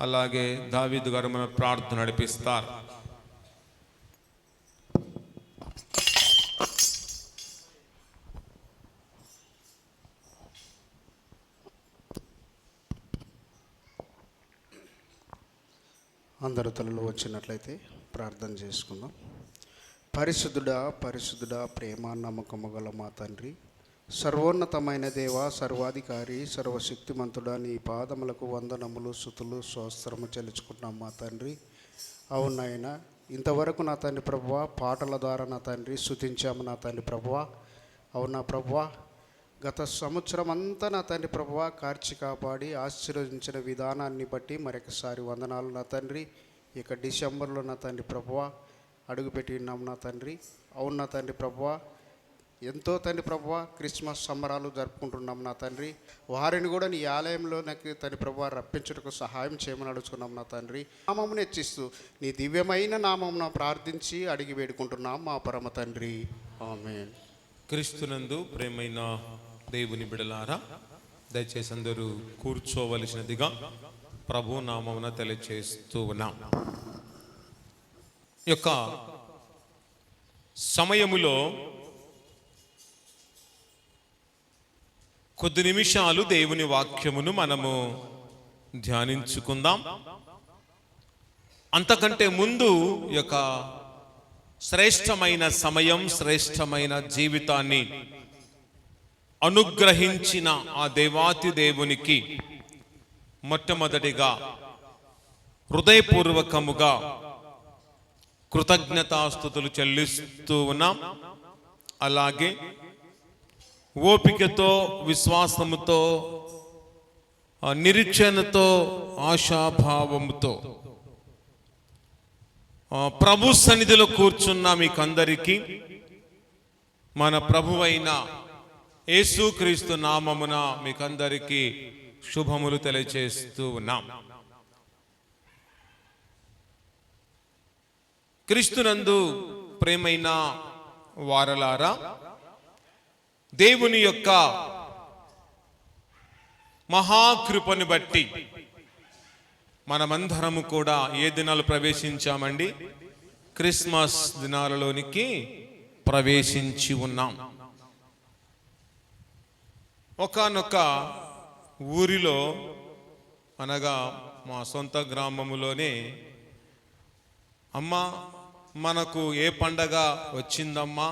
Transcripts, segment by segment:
అలాగే దావీదు గారు మన ప్రార్థన నడిపిస్తారు. అందరూ తలలో వచ్చినట్లయితే ప్రార్థన చేసుకుందాం. పరిశుద్ధుడా పరిశుద్ధుడా, ప్రేమ నమ్మకము గల మా తండ్రి, సర్వోన్నతమైన దేవ, సర్వాధికారి, సర్వశక్తిమంతుడా, నీ పాదములకు వందనములు, స్తుతులు, స్తోత్రము చెల్లించుకుంటున్నాం మా తండ్రి. అవునాయన, ఇంతవరకు నా తండ్రి ప్రభువా పాటల ద్వారా నా తండ్రి స్తుతించాము నా తండ్రి ప్రభువా. అవునా ప్రభువా, గత సంవత్సరం అంతా నా తండ్రి ప్రభువా కార్చి కాపాడి ఆశీర్వదించిన విధానాన్ని బట్టి మరొకసారి వందనాలు నా తండ్రి. ఇక డిసెంబర్లో నా తండ్రి ప్రభువా అడుగుపెట్టి ఉన్నాం నా తండ్రి. అవును నా తండ్రి ప్రభువా, ఎంతో తండ్రి ప్రభువా క్రిస్మస్ సంబరాలు జరుపుకుంటున్నాం నా తండ్రి. వారిని కూడా నీ ఆలయంలో నాకు తండ్రి ప్రభువా రప్పించుటకు సహాయం చేయమని అడుగుతున్నాం నా తండ్రి. నామమును హెచ్చిస్తూ నీ దివ్యమైన నామమున ప్రార్థించి అడిగి వేడుకుంటున్నాం మా పరమ తండ్రి, ఆమేన్. క్రీస్తునందు ప్రేమైన దేవుని బిడలారా, దయచేసి అందరూ కూర్చోవలసినదిగా ప్రభు నామమున తెలియచేస్తూ ఉన్నాం. ఈ యొక్క సమయములో కొద్ది నిమిషాలు దేవుని వాక్యమును మనము ధ్యానించుకుందాం. అంతకంటే ముందు ఈ యొక్క శ్రేష్టమైన సమయం, శ్రేష్టమైన జీవితాన్ని అనుగ్రహించిన ఆ దేవాతి దేవునికి మొట్టమొదటిగా హృదయపూర్వకముగా కృతజ్ఞతాస్తుతులు చెల్లిస్తూ ఉన్నాం. అలాగే ఓపికతో, విశ్వాసముతో, నిరీక్షణతో, ఆశాభావముతో ప్రభు సన్నిధిలో కూర్చున్న మీకందరికీ మన ప్రభువైన యేసుక్రీస్తు నామమున మీకందరికీ శుభములు తెలియచేస్తూ ఉన్నాం. క్రీస్తునందు ప్రేమైన వారలారా, దేవుని యొక్క మహాకృపను బట్టి మనమందరము కూడా ఏ దినాలు ప్రవేశించామండి? క్రిస్మస్ దినాలలోనికి ప్రవేశించి ఉన్నాం. ఒకానొక ఊరిలో, అనగా మా సొంత గ్రామములోనే, అమ్మా మనకు ఏ పండగ వచ్చిందమ్మా,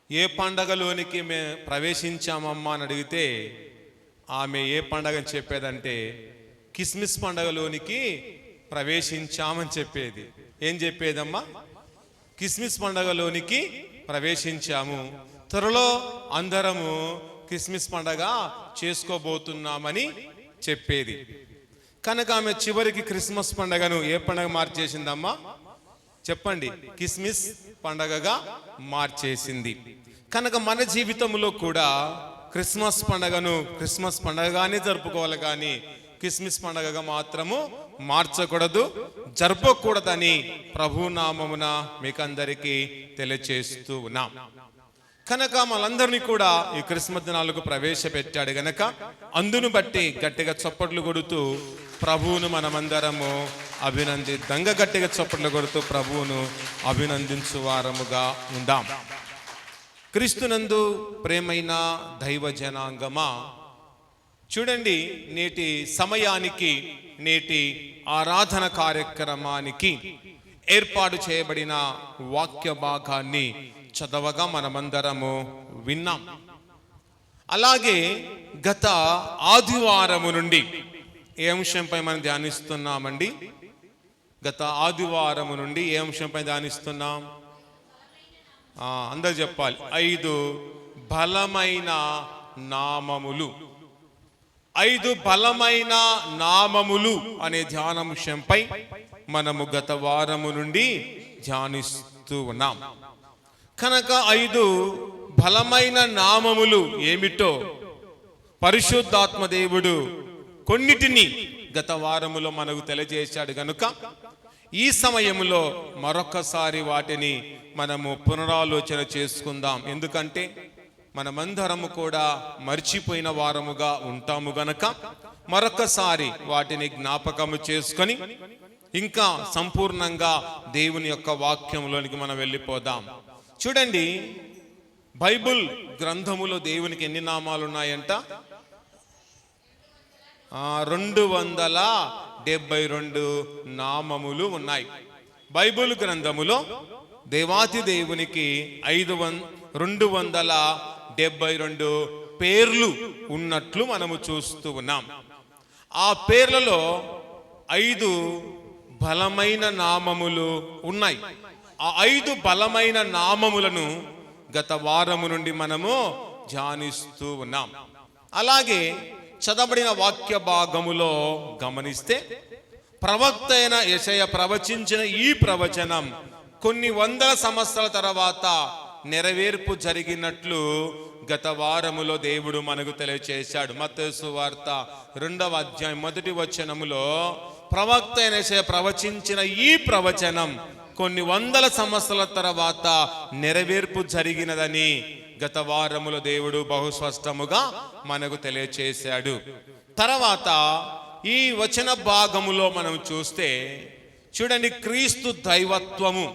ఏ పండగలోనికి మేము ప్రవేశించామమ్మా అని అడిగితే ఆమె ఏ పండగ చెప్పేదంటే క్రిస్మస్ పండగలోనికి ప్రవేశించామని చెప్పేది. ఏం చెప్పేదమ్మా? క్రిస్మస్ పండగలోనికి ప్రవేశించాము, త్వరలో అందరము క్రిస్మస్ పండగ చేసుకోబోతున్నామని చెప్పేది. కనుక ఆమె చివరికి క్రిస్మస్ పండగను ఏ పండగ మార్చేసిందమ్మా చెప్పండి? క్రిస్మస్ పండగగా మార్చేసింది. కనుక మన జీవితంలో కూడా క్రిస్మస్ పండగను క్రిస్మస్ పండగగానే జరుపుకోవాలి, కానీ క్రిస్మస్ పండగగా మాత్రము మార్చకూడదు, జరపకూడదని ప్రభునామమున మీకందరికీ తెలియచేస్తూ ఉన్నాం. కనుక మనందరినీ కూడా ఈ క్రిస్మస్ దినాలకు ప్రవేశపెట్టాడు గనక అందును బట్టి గట్టిగా చప్పట్లు కొడుతూ ప్రభువును మనమందరము గట్టిగా చప్పట్లు కొడుతూ ప్రభువును అభినందించు వారముగా ఉందాం. క్రీస్తునందు ప్రేమైన దైవ జనాంగమా, చూడండి, నేటి సమయానికి, నేటి ఆరాధన కార్యక్రమానికి ఏర్పాటు చేయబడిన వాక్య భాగాన్ని చదవగా మనమందరము విన్నాం. అలాగే గత ఆదివారము నుండి ఏ అంశంపై మనం ధ్యానిస్తున్నామండి? గత ఆదివారము నుండి ఏ అంశంపై ధ్యానిస్తున్నాం? అందరు చెప్పాలి. 5 బలమైన నామములు. 5 బలమైన నామములు అనే ధ్యానాంశంపై మనము గత వారము నుండి ధ్యానిస్తూ ఉన్నాం. కనుక 5 బలమైన నామములు ఏమిటో పరిశుద్ధాత్మ దేవుడు కొన్నిటిని గత వారములో మనకు తెలియజేశాడు గనుక ఈ సమయంలో మరొకసారి వాటిని మనము పునరాలోచన చేసుకుందాం. ఎందుకంటే మనమందరము కూడా మర్చిపోయిన వారముగా ఉంటాము గనక మరొకసారి వాటిని జ్ఞాపకము చేసుకొని ఇంకా సంపూర్ణంగా దేవుని యొక్క వాక్యంలోనికి మనం వెళ్ళిపోదాం. చూడండి, బైబిల్ గ్రంథములో దేవునికి ఎన్ని నామాలు ఉన్నాయంట? 272 నామములు ఉన్నాయి. బైబిల్ గ్రంథములో దేవాతి దేవునికి 272 పేర్లు ఉన్నట్లు మనము చూస్తూ ఉన్నాం. ఆ పేర్లలో 5 బలమైన నామములు ఉన్నాయి. ఆ 5 బలమైన నామములను గత వారము నుండి మనము ధ్యానిస్తూ ఉన్నాం. అలాగే చదవబడిన వాక్య భాగములో గమనిస్తే ప్రవక్త అయిన యెషయా ప్రవచించిన ఈ ప్రవచనం కొన్ని వందల సంవత్సరాల తర్వాత నెరవేర్పు జరిగినట్లు గత వారములో దేవుడు మనకు తెలియచేశాడు. మత్తయి సువార్త 2వ అధ్యాయం 1వ వచనములో ప్రవక్త అయిన యెషయా ప్రవచించిన ఈ ప్రవచనం కొన్ని వందల సంవత్సరాల తర్వాత నెరవేర్పు జరిగినదని గత వారములో దేవుడు బహుస్పష్టముగా మనకు తెలియచేశాడు. తర్వాత ఈ వచన భాగములో మనం చూస్తే చూడండి, క్రీస్తు దైవత్వము,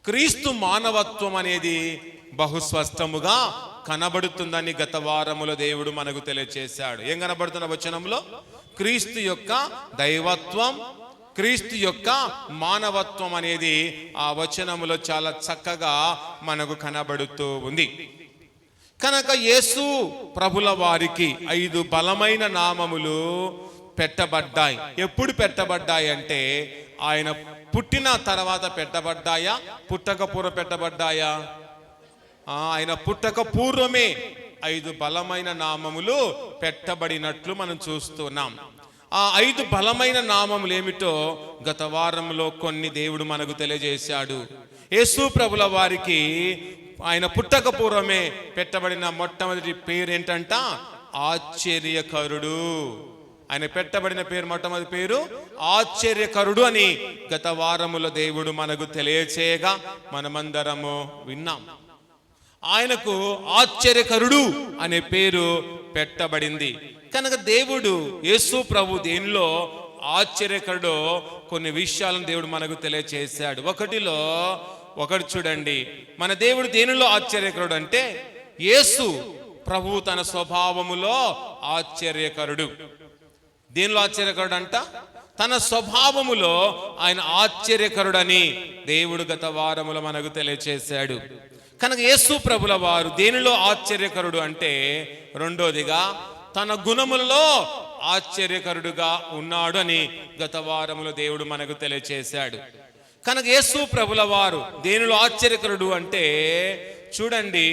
క్రీస్తు మానవత్వం అనేది బహుస్పష్టముగా కనబడుతుందని గత వారములో దేవుడు మనకు తెలియచేశాడు. ఏం కనబడుతున్న వచనంలో? క్రీస్తు యొక్క దైవత్వం, క్రీస్తు యొక్క మానవత్వం అనేది ఆ వచనములో చాలా చక్కగా మనకు కనబడుతూ ఉంది. కనుక యేసు ప్రభుల వారికి 5 బలమైన నామములు పెట్టబడ్డాయి. ఎప్పుడు పెట్టబడ్డాయి అంటే ఆయన పుట్టిన తర్వాత పెట్టబడ్డాయా, పుట్టక పూర్వం పెట్టబడ్డాయా? ఆయన పుట్టక పూర్వమే 5 బలమైన నామములు పెట్టబడినట్లు మనం చూస్తున్నాం. ఆ 5 బలమైన నామములు ఏమిటో గత వారంలో కొన్ని దేవుడు మనకు తెలియజేశాడు. యేసు ప్రభుల వారికి ఆయన పుట్టక పూర్వమే పెట్టబడిన మొట్టమొదటి పేరు ఏంటంట? ఆశ్చర్యకరుడు. ఆయన పెట్టబడిన పేరు, మొట్టమొదటి పేరు ఆశ్చర్యకరుడు అని గత వారములో దేవుడు మనకు తెలియచేయగా మనమందరము విన్నాం. ఆయనకు ఆశ్చర్యకరుడు అనే పేరు పెట్టబడింది. కనుక దేవుడు యేసు ప్రభు దేనిలో ఆశ్చర్యకరుడో కొన్ని విషయాలను దేవుడు మనకు తెలియచేశాడు. ఒకటి చూడండి, మన దేవుడు దేనిలో ఆశ్చర్యకరుడు అంటే యేసు ప్రభు తన స్వభావములో ఆశ్చర్యకరుడు. దేనిలో ఆశ్చర్యకరుడు అంట? తన స్వభావములో ఆయన ఆశ్చర్యకరుడని దేవుడు గత వారములో మనకు తెలియచేశాడు. కనుక యేసు ప్రభుల వారు దేనిలో ఆశ్చర్యకరుడు అంటే రెండోదిగా తన గుణములలో ఆశ్చర్యకరుడుగా ఉన్నాడు అని గత వారములో దేవుడు మనకు తెలియచేశాడు. కనుక యేసు ప్రభుల వారు దేనిలో ఆశ్చర్యకరుడు అంటే చూడండి,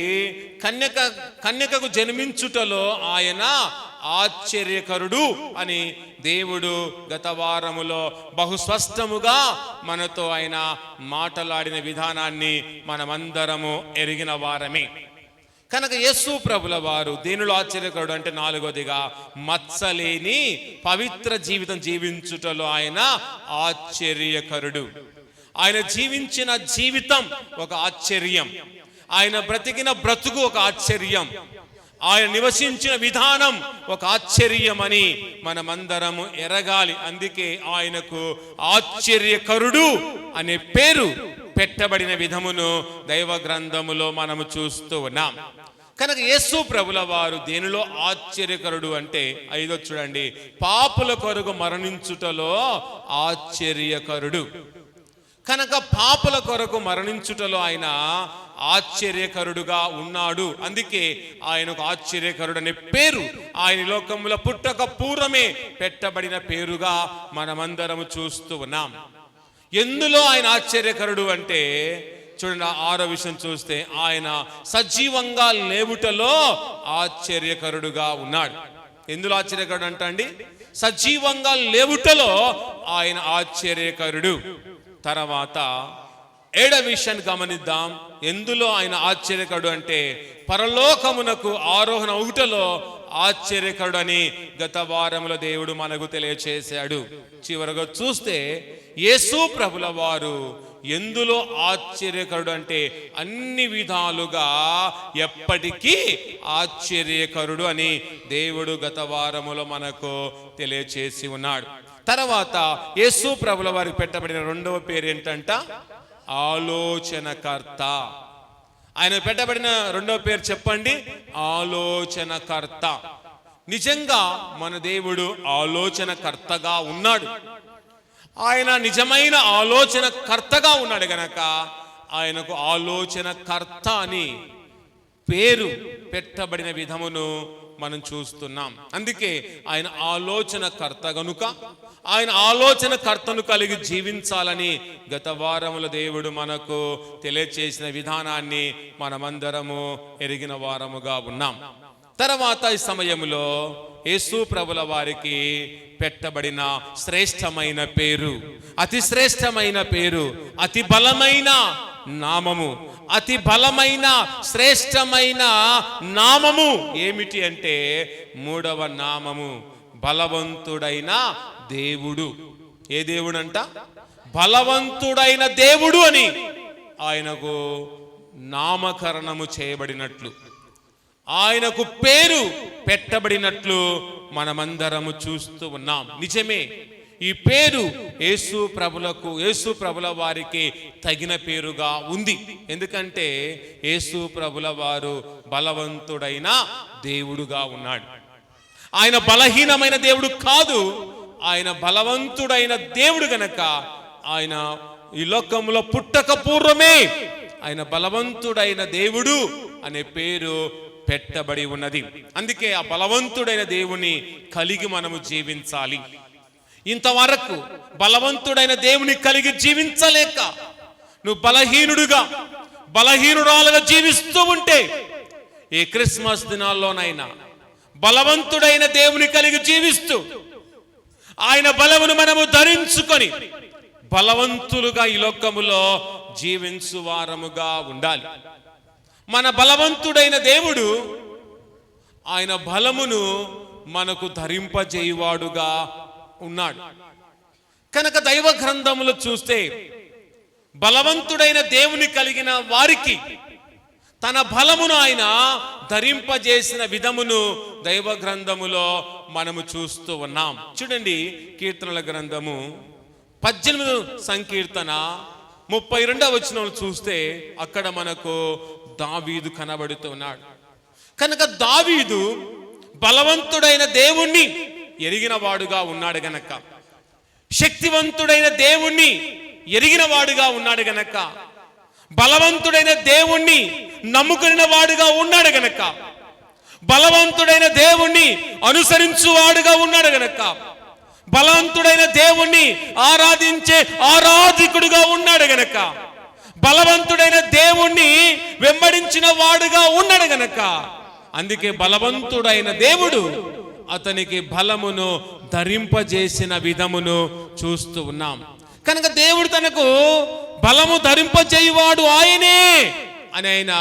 కన్యకకు జన్మించుటలో ఆయన ఆశ్చర్యకరుడు అని దేవుడు గత వారములో బహుస్పష్టముగా మనతో ఆయన మాట్లాడిన విధానాన్ని మనమందరము ఎరిగిన వారమే. కనుక యేసు ప్రభుల వారు దేనిలో ఆశ్చర్యకరుడు అంటే నాలుగోదిగా మత్సలేని పవిత్ర జీవితం జీవించుటలో ఆయన ఆశ్చర్యకరుడు. ఆయన జీవించిన జీవితం ఒక ఆశ్చర్యం, ఆయన బ్రతికిన బ్రతుకు ఒక ఆశ్చర్యం, ఆయన నివసించిన విధానం ఒక ఆశ్చర్యం అని మనమందరము ఎరగాలి. అందుకే ఆయనకు ఆశ్చర్యకరుడు అనే పేరు పెట్టబడిన విధమును దైవ గ్రంథములో మనము చూస్తూ ఉన్నాం. కనుక యేసు ప్రభుల వారు దేనిలో ఆశ్చర్యకరుడు అంటే ఐదో చూడండి, పాపుల కొరకు మరణించుటలో ఆశ్చర్యకరుడు. కనుక పాపుల కొరకు మరణించుటలో ఆయన ఆశ్చర్యకరుడుగా ఉన్నాడు. అందుకే ఆయనకు ఆశ్చర్యకరుడు అనే పేరు ఆయన లోకములో పుట్టక పూర్వమే పెట్టబడిన పేరుగా మనమందరము చూస్తూ ఉన్నాం. ఎందులో ఆయన ఆశ్చర్యకరుడు అంటే చూడండి, 6వ విషయం చూస్తే ఆయన సజీవంగా లేవుటలో ఆశ్చర్యకరుడుగా ఉన్నాడు. ఎందులో ఆశ్చర్యకరుడు అంట అండి? సజీవంగా లేవుటలో ఆయన ఆశ్చర్యకరుడు. తర్వాత 7వ విషయాన్ని గమనిద్దాం. ఎందులో ఆయన ఆశ్చర్యకరుడు అంటే పరలోకమునకు ఆరోహణ అవుటలో ఆశ్చర్యకరుడు అని గత వారంలో దేవుడు మనకు తెలియచేశాడు. చివరగా చూస్తే యేసు ప్రభుల వారు ఎందులో ఆశ్చర్యకరుడు అంటే అన్ని విధాలుగా ఎప్పటికీ ఆశ్చర్యకరుడు అని దేవుడు గత వారములో మనకు తెలియచేసి ఉన్నాడు. తర్వాత యేసు ప్రభుల వారికి పెట్టబడిన రెండవ పేరు ఏంటంట? ఆలోచనకర్త. ఆయన పెట్టబడిన రెండవ పేరు చెప్పండి, ఆలోచనకర్త. నిజంగా మన దేవుడు ఆలోచనకర్తగా ఉన్నాడు. ఆయన నిజమైన ఆలోచనకర్తగా ఉన్నాడు గనక ఆయనకు ఆలోచనకర్త అని పేరు పెట్టబడిన విధమును మనం చూస్తున్నాం. అందుకే ఆయన ఆలోచనకర్త గనుక ఆయన ఆలోచనకర్తను కలిగి జీవించాలని గత వారముల దేవుడు మనకు తెలియచేసిన విధానాన్ని మనమందరము ఎరిగిన వారముగా ఉన్నాం. తర్వాత ఈ సమయంలో యేసు ప్రభుల వారికి పెట్టబడిన శ్రేష్టమైన పేరు, అతి శ్రేష్టమైన పేరు, అతి బలమైన నామము, అతి బలమైన శ్రేష్టమైన నామము ఏమిటి అంటే మూడవ నామము బలవంతుడైన దేవుడు. ఏ దేవుడు అంట? బలవంతుడైన దేవుడు అని ఆయనకు నామకరణము చేయబడినట్లు, ఆయనకు పేరు పెట్టబడినట్లు మనమందరము చూస్తూ ఉన్నాం. నిజమే, ఈ పేరు యేసు ప్రభుల వారికి తగిన పేరుగా ఉంది. ఎందుకంటే యేసు ప్రభుల వారు బలవంతుడైన దేవుడుగా ఉన్నాడు. ఆయన బలహీనమైన దేవుడు కాదు, ఆయన బలవంతుడైన దేవుడు గనక ఆయన ఈ లోకంలో పుట్టక పూర్వమే ఆయన బలవంతుడైన దేవుడు అనే పేరు పెట్టబడి ఉన్నది. అందుకే ఆ బలవంతుడైన దేవుని కలిగి మనము జీవించాలి. ఇంతవరకు బలవంతుడైన దేవుని కలిగి జీవించలేక నువ్వు బలహీనురాలుగా జీవిస్తూ ఉంటే ఈ క్రిస్మస్ దినాల్లోనైనా బలవంతుడైన దేవుని కలిగి జీవిస్తూ ఆయన బలమును మనము ధరించుకొని బలవంతులుగా ఈ లోకములో జీవించు వారముగా ఉండాలి. మన బలవంతుడైన దేవుడు ఆయన బలమును మనకు ధరింపజేయువాడుగా ఉన్నాడు కనుక దైవ గ్రంథములు చూస్తే బలవంతుడైన దేవుని కలిగిన వారికి తన బలమును ఆయన ధరింపజేసిన విధమును దైవ గ్రంథములో మనము చూస్తూ ఉన్నాం. చూడండి, కీర్తనల గ్రంథము 18 సంకీర్తన 32వ వచనం చూస్తే అక్కడ మనకు దావీదు కనబడుతున్నాడు. కనుక దావీదు బలవంతుడైన దేవుణ్ణి ఎరిగిన వాడుగా ఉన్నాడు గనక, శక్తివంతుడైన దేవుణ్ణి ఎరిగిన వాడుగా ఉన్నాడు గనక, బలవంతుడైన దేవుణ్ణి నమ్ముకున్న వాడుగా ఉన్నాడు గనక, బలవంతుడైన దేవుణ్ణి అనుసరించువాడుగా ఉన్నాడు గనక, బలవంతుడైన దేవుణ్ణి ఆరాధించే ఆరాధికుడుగా ఉన్నాడు గనక, బలవంతుడైన దేవుణ్ణి వెంబడించిన వాడుగా ఉన్నాడు గనక, అందుకే బలవంతుడైన దేవుడు అతనికి బలమును ధరింపజేసిన విధమును చూస్తూ ఉన్నాం. కనుక దేవుడు తనకు బలము ధరింపజేయువాడు ఆయనే అని ఆయన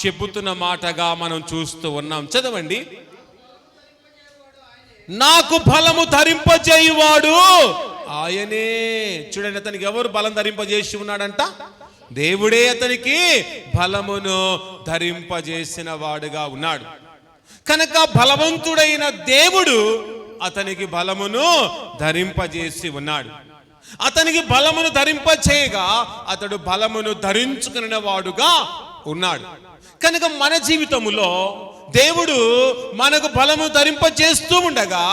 చెబుతున్న మాటగా మనం చూస్తూ ఉన్నాం. చదవండి, నాకు బలము ధరింపజేయువాడు ఆయనే. చూడండి, అతనికి ఎవరు బలం ధరింపజేసి ఉన్నాడంట? దేవుడే అతనికి బలమును ధరింపజేసిన వాడుగా ఉన్నాడు. కనుక బలవంతుడైన దేవుడు అతనికి బలమును ధరింపజేసి ఉన్నాడు. అతనికి బలమును ధరింపచేయగా అతడు బలమును ధరించుకున్న వాడుగా ఉన్నాడు. కనుక మన జీవితములో దేవుడు మనకు బలము ధరింపచేస్తూ ఉండగా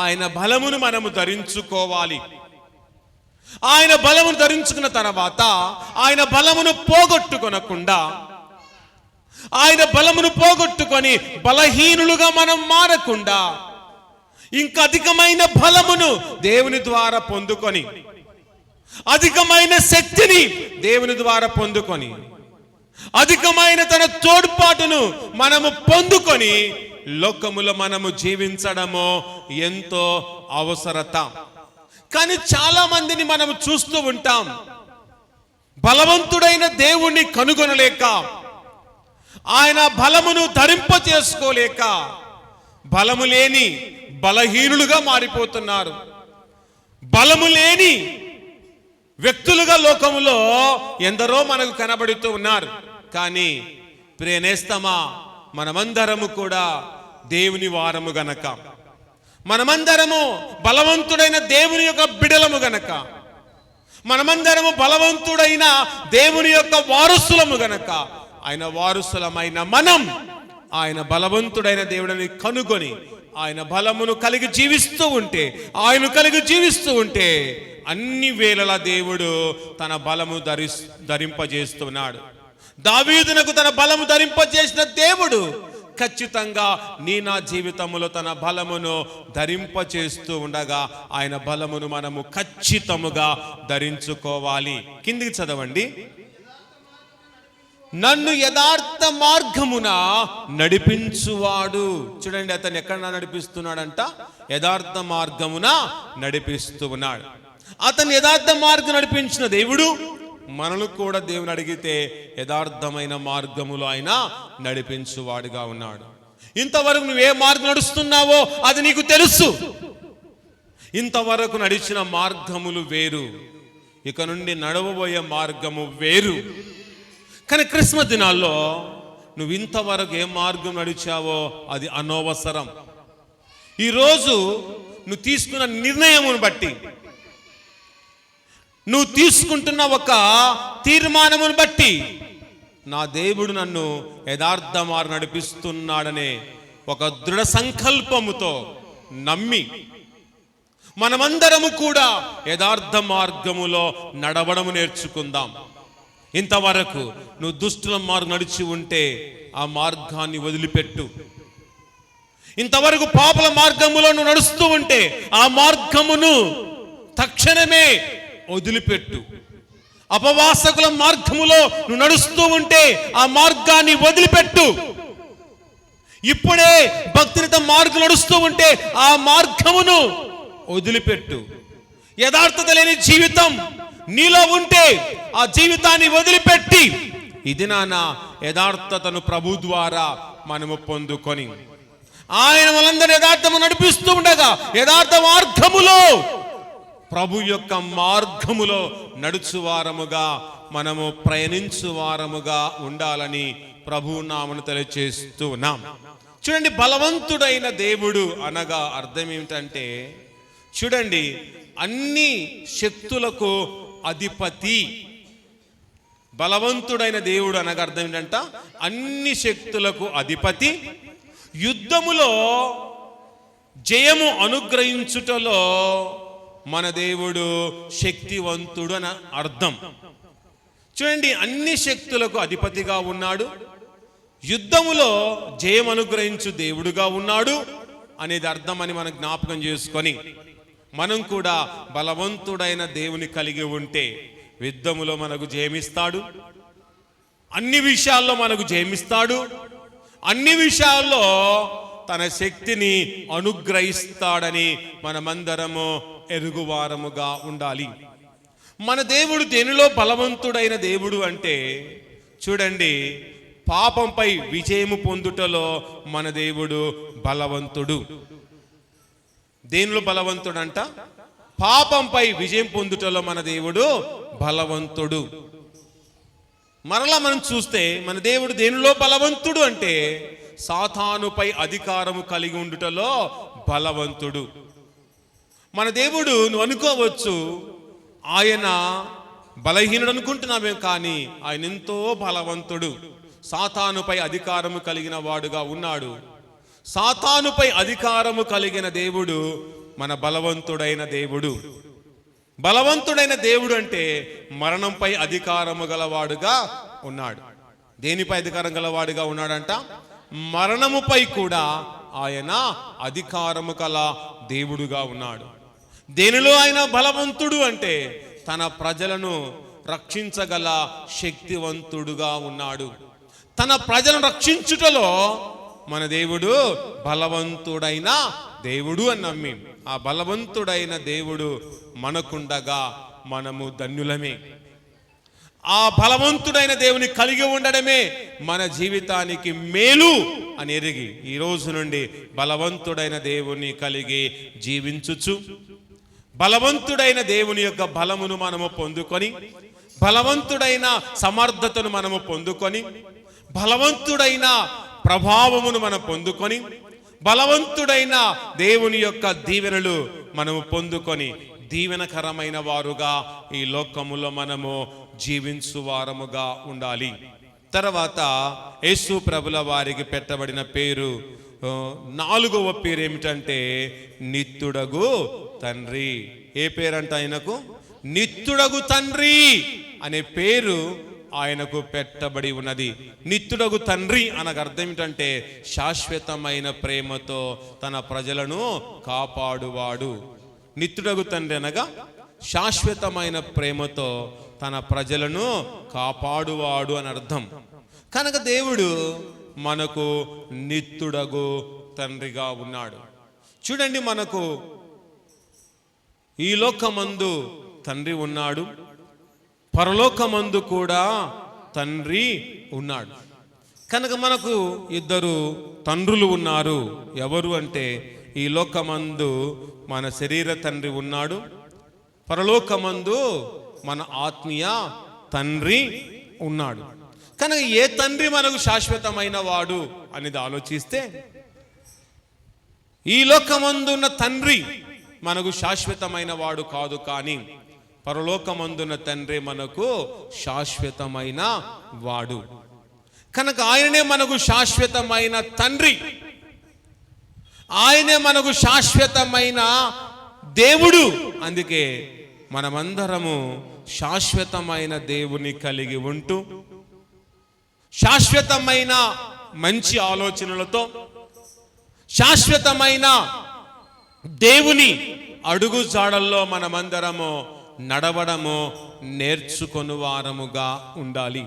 ఆయన బలమును మనము ధరించుకోవాలి. ఆయన బలమును ధరించుకున్న తర్వాత ఆయన బలమును పోగొట్టుకొనకుండా, ఆయన బలమును పోగొట్టుకొని బలహీనులుగా మనం మారకుండా ఇంకా అధికమైన బలమును దేవుని ద్వారా పొందుకొని, అధికమైన శక్తిని దేవుని ద్వారా పొందుకొని, అధికమైన తన తోడ్పాటును మనము పొందుకొని లోకములో మనము జీవించడము ఎంతో అవసరత. కానీ చాలా మందిని మనము చూస్తూ ఉంటాం, బలవంతుడైన దేవుణ్ణి కనుగొనలేక, ఆయన బలమును ధరింప చేసుకోలేక బలము లేని బలహీనులుగా మారిపోతున్నారు. బలము లేని వ్యక్తులుగా లోకములో ఎందరో మనకు కనబడుతూ ఉన్నారు. కానీ ప్రియనేస్తమా, మనమందరము కూడా దేవుని వారము గనక, మనమందరము బలవంతుడైన దేవుని యొక్క బిడలము గనక, మనమందరము బలవంతుడైన దేవుని యొక్క వారసులము గనక, ఆయన వారసులమైన మనం ఆయన బలవంతుడైన దేవుడిని కనుగొని ఆయన బలమును కలిగి జీవిస్తూ ఉంటే అన్ని వేళల దేవుడు తన బలము ధరింపజేస్తున్నాడు. దావీదునకు తన బలము ధరింపజేసిన దేవుడు ఖచ్చితంగా నా జీవితంలో తన బలమును ధరింపచేస్తూ ఉండగా ఆయన బలమును మనము ఖచ్చితముగా ధరించుకోవాలి. కిందికి చదవండి. నన్ను యథార్థ మార్గమున నడిపించువాడు. చూడండి, అతను ఎక్కడ నడిపిస్తున్నాడంట? యథార్థ మార్గమున నడిపిస్తూ ఉన్నాడు. అతను యథార్థ మార్గం నడిపించిన దేవుడు మనల్ని కూడా దేవుని అడిగితే యథార్థమైన మార్గములో ఆయన నడిపించువాడుగా ఉన్నాడు. ఇంతవరకు నువ్వు ఏ మార్గం నడుస్తున్నావో అది నీకు తెలుసు. ఇంతవరకు నడిచిన మార్గములు వేరు, ఇక నుండి నడవబోయే మార్గము వేరు. కానీ క్రిస్మస్ దినాల్లో నువ్వు ఇంతవరకు ఏ మార్గం నడిచావో అది అనవసరం. ఈరోజు నువ్వు తీసుకున్న నిర్ణయమును బట్టి, నువ్వు తీసుకుంటున్న ఒక తీర్మానమును బట్టి నా దేవుడు నన్ను యథార్థ మార్గం నడిపిస్తున్నాడనే ఒక దృఢ సంకల్పముతో నమ్మి మనమందరము కూడా యథార్థ మార్గములో నడవడము నేర్చుకుందాం. ఇంతవరకు నువ్వు దుష్టుల మార్గం నడిచి ఉంటే ఆ మార్గాన్ని వదిలిపెట్టు. ఇంతవరకు పాపల మార్గములో నువ్వు నడుస్తూ ఉంటే ఆ మార్గమును తక్షణమే వదిలిపెట్టు. అపవాసకుల మార్గములో నువ్వు నడుస్తూ ఉంటే ఆ మార్గాన్ని వదిలిపెట్టు. ఇప్పుడే భక్తినిత మార్గం నడుస్తూ ఉంటే ఆ మార్గమును వదిలిపెట్టు. యథార్థత లేని జీవితం నీలో ఉంటే ఆ జీవితాన్ని వదిలిపెట్టి ఇది నానా యథార్థతను ప్రభు ద్వారా మనము పొందుకొని ఆయన వాళ్ళందరూ యథార్థము నడిపిస్తూ ఉండగా యథార్థ మార్గములో ప్రభు యొక్క మార్గములో నడుచువారముగా మనము ప్రయాణించువారముగా ఉండాలని ప్రభు నామను తెలియజేస్తూ ఉన్నాం. చూడండి, బలవంతుడైన దేవుడు అనగా అర్థం ఏమిటంటే, చూడండి, అన్ని శక్తులకు అధిపతి. బలవంతుడైన దేవుడు అనగా అర్థం ఏంటంట? అన్ని శక్తులకు అధిపతి. యుద్ధములో జయము అనుగ్రహించుటలో మన దేవుడు శక్తివంతుడు అని అర్థం. చూడండి, అన్ని శక్తులకు అధిపతిగా ఉన్నాడు, యుద్ధములో జయం అనుగ్రహించు దేవుడుగా ఉన్నాడు అనేది అర్థం అని మనం జ్ఞాపకం చేసుకొని మనం కూడా బలవంతుడైన దేవుని కలిగి ఉంటే యుద్ధములో మనకు జయమిస్తాడు, అన్ని విషయాల్లో మనకు జయమిస్తాడు, అన్ని విషయాల్లో తన శక్తిని అనుగ్రహిస్తాడని మనమందరము ఎరుగువారముగా ఉండాలి. మన దేవుడు దేనిలో బలవంతుడైన దేవుడు అంటే, చూడండి, పాపంపై విజయము పొందుటలో మన దేవుడు బలవంతుడు. దేనిలో బలవంతుడంట? పాపంపై విజయం పొందుటలో మన దేవుడు బలవంతుడు. మరలా మనం చూస్తే మన దేవుడు దేనిలో బలవంతుడు అంటే సాతానుపై అధికారము కలిగి ఉండుటలో బలవంతుడు. మన దేవుడు, నువ్వు అనుకోవచ్చు ఆయన బలహీనుడు అనుకుంటున్నామే, కానీ ఆయన ఎంతో బలవంతుడు. సాతానుపై అధికారము కలిగిన వాడుగా ఉన్నాడు. సాతానుపై అధికారము కలిగిన దేవుడు మన బలవంతుడైన దేవుడు. బలవంతుడైన దేవుడు అంటే మరణంపై అధికారము గలవాడుగా ఉన్నాడు. దేనిపై అధికారం గలవాడుగా ఉన్నాడంట? మరణముపై కూడా ఆయన అధికారము గల దేవుడుగా ఉన్నాడు. దేనిలో ఆయన బలవంతుడు అంటే తన ప్రజలను రక్షించగల శక్తివంతుడుగా ఉన్నాడు. తన ప్రజలను రక్షించుటలో మన దేవుడు బలవంతుడైన దేవుడు అని నమ్మి ఆ బలవంతుడైన దేవుడు మనకుండగా మనము ధన్యులమే. ఆ బలవంతుడైన దేవుని కలిగి ఉండడమే మన జీవితానికి మేలు అని ఎరిగి ఈ రోజు నుండి బలవంతుడైన దేవుని కలిగి జీవించుచు బలవంతుడైన దేవుని యొక్క బలమును మనము పొందుకొని, బలవంతుడైన సమర్థతను మనము పొందుకొని, బలవంతుడైన ప్రభావమును మనం పొందుకొని, బలవంతుడైన దేవుని యొక్క దీవెనలు మనము పొందుకొని దీవెనకరమైన వారుగా ఈ లోకములో మనము జీవించు వారముగా ఉండాలి. తర్వాత యేసు ప్రభుల వారికి పెట్టబడిన పేరు, 4వ పేరు ఏమిటంటే నిత్యుడగు తండ్రి. ఏ పేరంట ఆయనకు? నిత్యుడగు తండ్రి అనే పేరు ఆయనకు పెట్టబడి ఉన్నది. నిత్యుడగు తండ్రి అనగా అర్థం ఏమిటంటే శాశ్వతమైన ప్రేమతో తన ప్రజలను కాపాడువాడు. నిత్యుడగు తండ్రి అనగా శాశ్వతమైన ప్రేమతో తన ప్రజలను కాపాడువాడు అని అర్థం. కనుక దేవుడు మనకు నిత్యుడగు తండ్రిగా ఉన్నాడు. చూడండి, మనకు ఈ లోకమందు తండ్రి ఉన్నాడు, పరలోకమందు కూడా తండ్రి ఉన్నాడు. కనుక మనకు 2 తండ్రులు ఉన్నారు. ఎవరు అంటే ఈ లోకమందు మన శరీర తండ్రి ఉన్నాడు, పరలోకమందు మన ఆత్మీయ తండ్రి ఉన్నాడు. కనుక ఏ తండ్రి మనకు శాశ్వతమైన వాడు అనేది ఆలోచిస్తే, ఈ లోకమందున్న తండ్రి మనకు శాశ్వతమైన వాడు కాదు, కానీ పరలోకమందున్న తండ్రి మనకు శాశ్వతమైన వాడు. కనుక ఆయననే మనకు శాశ్వతమైన తండ్రి, ఆయనే మనకు శాశ్వతమైన దేవుడు. అందుకే మనమందరము శాశ్వతమైన దేవుని కలిగి ఉంటూ, శాశ్వతమైన మంచి ఆలోచనలతో, శాశ్వతమైన దేవుని అడుగు జాడల్లో మనమందరము నడవడము నేర్చుకొని వారముగా ఉండాలి.